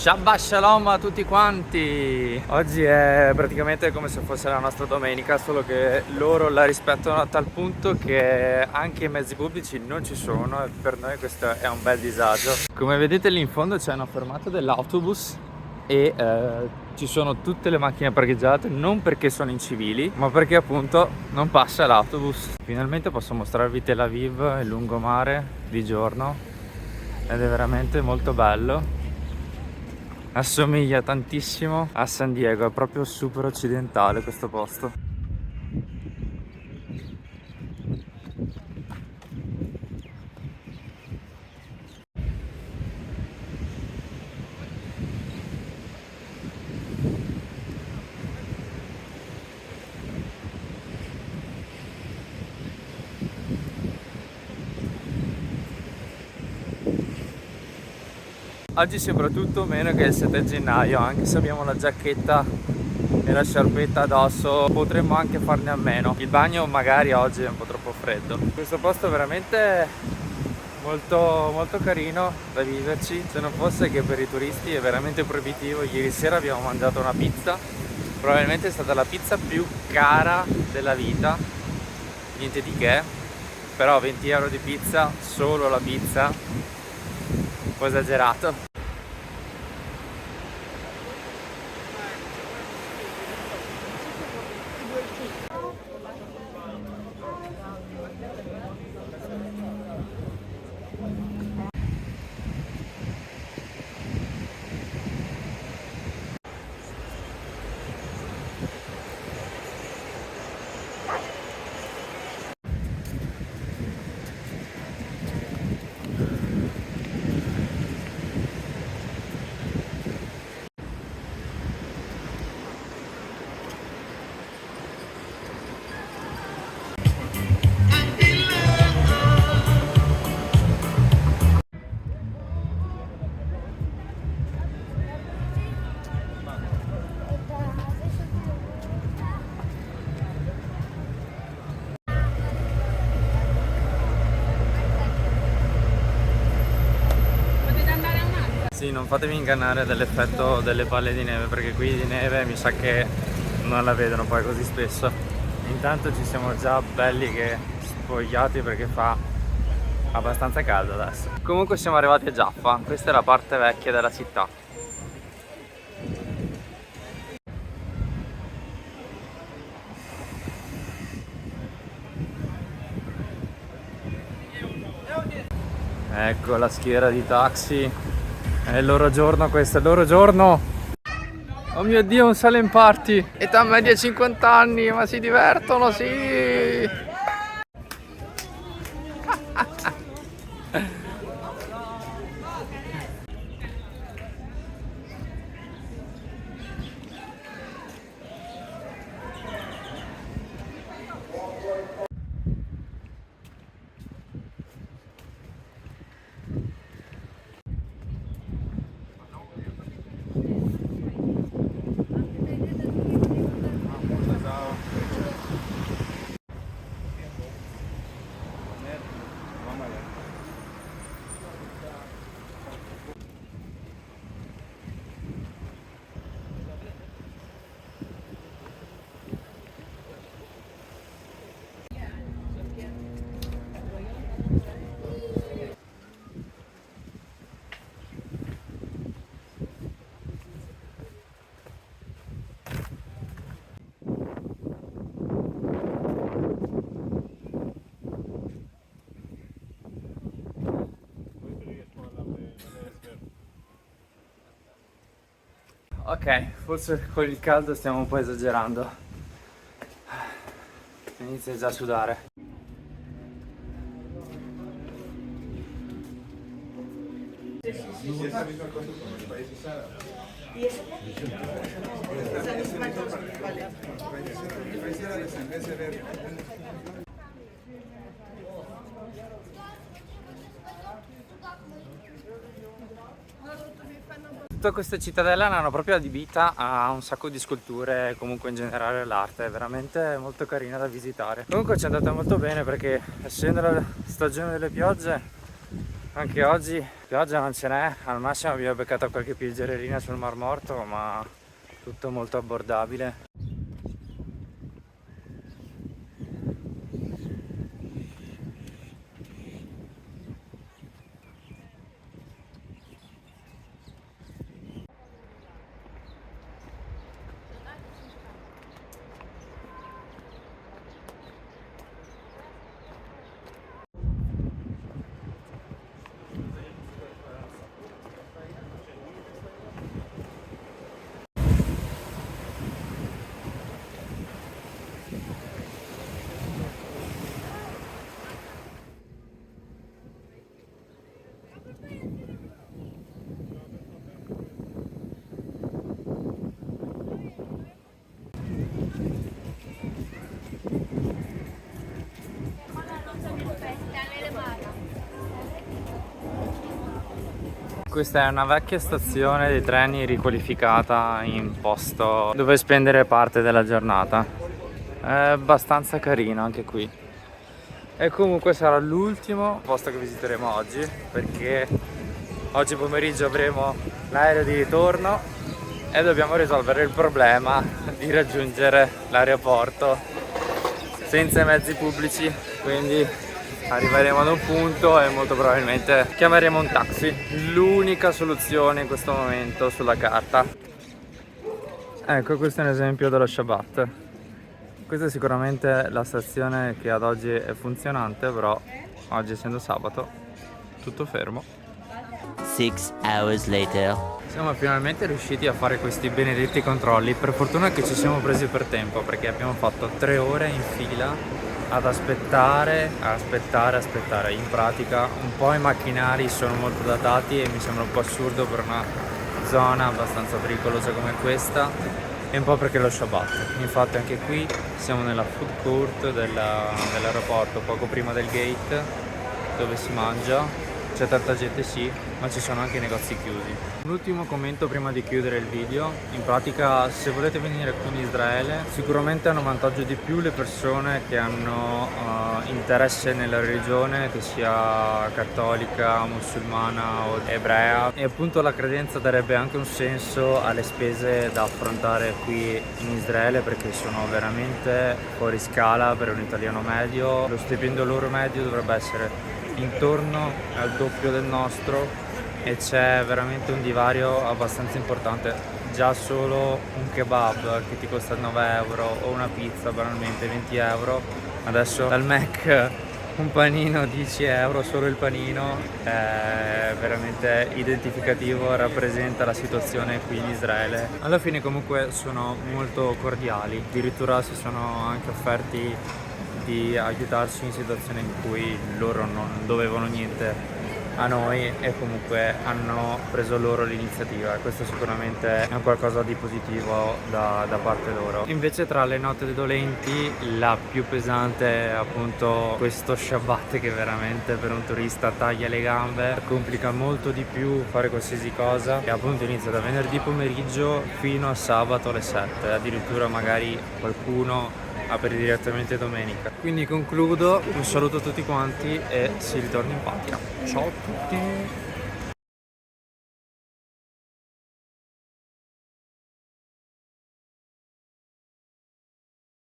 Shabbat Shalom a tutti quanti! Oggi è praticamente come se fosse la nostra domenica, solo che loro la rispettano a tal punto che anche i mezzi pubblici non ci sono e per noi questo è un bel disagio. Come vedete lì in fondo c'è una fermata dell'autobus e ci sono tutte le macchine parcheggiate, non perché sono incivili, ma perché appunto non passa l'autobus. Finalmente posso mostrarvi Tel Aviv, il lungomare di giorno ed è veramente molto bello. Assomiglia tantissimo a San Diego, è proprio super occidentale questo posto. Oggi sembra tutto meno che il 7 gennaio, anche se abbiamo la giacchetta e la sciarpetta addosso, potremmo anche farne a meno. Il bagno magari oggi è un po' troppo freddo. Questo posto è veramente molto carino da viverci, se non fosse che per i turisti è veramente proibitivo. Ieri sera abbiamo mangiato una pizza, probabilmente è stata la pizza più cara della vita, niente di che, però 20 euro di pizza, solo la pizza, un po' esagerato. Sì, non fatevi ingannare dall'effetto delle palle di neve, perché qui di neve mi sa che non la vedono poi così spesso. Intanto ci siamo già belli che spogliati perché fa abbastanza caldo adesso. Comunque siamo arrivati a Jaffa, questa è la parte vecchia della città. Ecco la schiera di taxi. È il loro giorno, questo è il loro giorno. Oh mio Dio, un Salem Party. Età media 50 anni, ma si divertono, sì. Ok, forse con il caldo stiamo un po' esagerando. Inizia già a sudare. Tutta questa cittadella l'hanno proprio adibita a un sacco di sculture, comunque in generale l'arte, è veramente molto carina da visitare. Comunque ci è andata molto bene perché essendo la stagione delle piogge Anche oggi pioggia non ce n'è, al massimo abbiamo beccato qualche pioggerellina sul Mar Morto, ma tutto molto abbordabile. Questa è una vecchia stazione dei treni riqualificata in posto dove spendere parte della giornata. È abbastanza carino anche qui. E comunque sarà l'ultimo posto che visiteremo oggi, perché oggi pomeriggio avremo l'aereo di ritorno e dobbiamo risolvere il problema di raggiungere l'aeroporto senza i mezzi pubblici, quindi arriveremo ad un punto e molto probabilmente chiameremo un taxi. L'unica soluzione in questo momento sulla carta. Ecco, questo è un esempio dello Shabbat. Questa è sicuramente la stazione che ad oggi è funzionante, però oggi essendo sabato tutto fermo. 6 hours later. Siamo finalmente riusciti a fare questi benedetti controlli. Per fortuna che ci siamo presi per tempo, perché abbiamo fatto 3 ore in fila ad aspettare. In pratica un po' i macchinari sono molto datati e mi sembra un po' assurdo per una zona abbastanza pericolosa come questa, e un po' perché è lo Shabbat. Infatti anche qui siamo nella food court dell'aeroporto, poco prima del gate, dove si mangia. C'è tanta gente, sì, ma ci sono anche negozi chiusi. Un ultimo commento prima di chiudere il video. In pratica, se volete venire qui in Israele, sicuramente hanno vantaggio di più le persone che hanno interesse nella religione, che sia cattolica, musulmana o ebrea, e appunto la credenza darebbe anche un senso alle spese da affrontare qui in Israele, perché sono veramente fuori scala per un italiano medio. Lo stipendio loro medio dovrebbe essere intorno al doppio del nostro e c'è veramente un divario abbastanza importante. Già solo un kebab che ti costa 9 euro o una pizza banalmente 20 euro, adesso dal Mac un panino 10 euro, solo il panino, è veramente identificativo, rappresenta la situazione qui in Israele. Alla fine comunque sono molto cordiali, addirittura si sono anche offerti di aiutarci in situazioni in cui loro non dovevano niente a noi e comunque hanno preso loro l'iniziativa, e questo sicuramente è un qualcosa di positivo da parte loro. Invece tra le note dolenti la più pesante è appunto questo Shabbat, che veramente per un turista taglia le gambe, complica molto di più fare qualsiasi cosa, e appunto inizia da venerdì pomeriggio fino a sabato alle 7, addirittura magari qualcuno apre direttamente domenica. Quindi concludo, un saluto a tutti quanti e si ritorna in patria. Ciao a tutti!